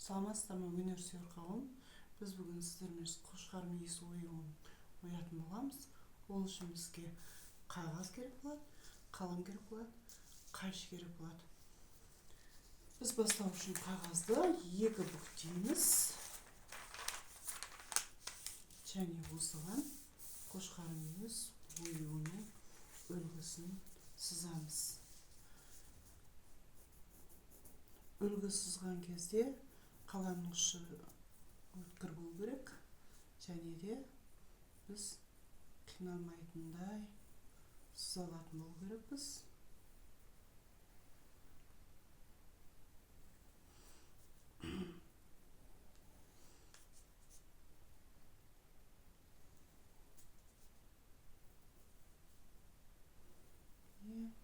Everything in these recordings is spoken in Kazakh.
Саламатсыздар ма, өнерсүйер қауым? Біз бүгін сіздермен қошқар мүйіз оюын оятын боламыз. Ол үшін бізге қағаз керек болады, қалам керек болады, қайшы керек болады. Біз бастау үшін қағазды екі бүктейміз және осыған қошқар мүйіз оюының үлгісін сызамыз. Үлгі сызған кезде қаламның ұшы өткір болу керек, және де біз қиналмайтындай сыза алатын болу керекпіз.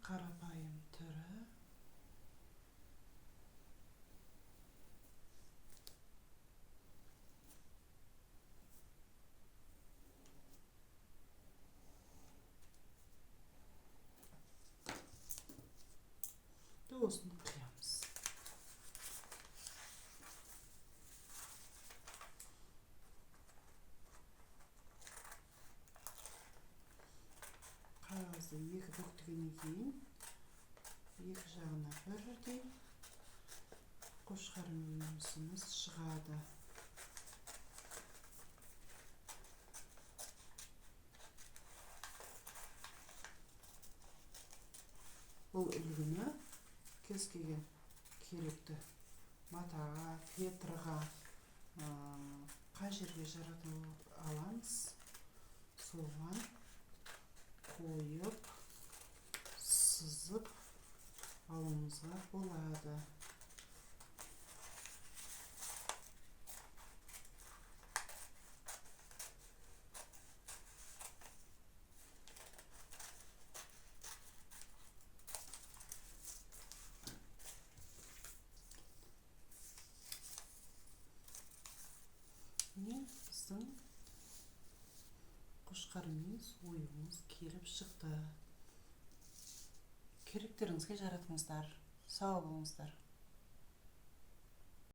Қарапайым түрі осыны қиямыз. Қағазды екі бүктігеннен кейін екі жағына бірдей қошқар мүйізіміз шығады. Бұл үлгіні кез келген керекті матаға, фетрға, қай жерге жаратып аламыз, соған қойып, сызып алуымызға болады. Біздің қошқар мүйіз оюымыз келіп шықты. Керектеріңізге жаратыңыздар. Сау болыңыздар.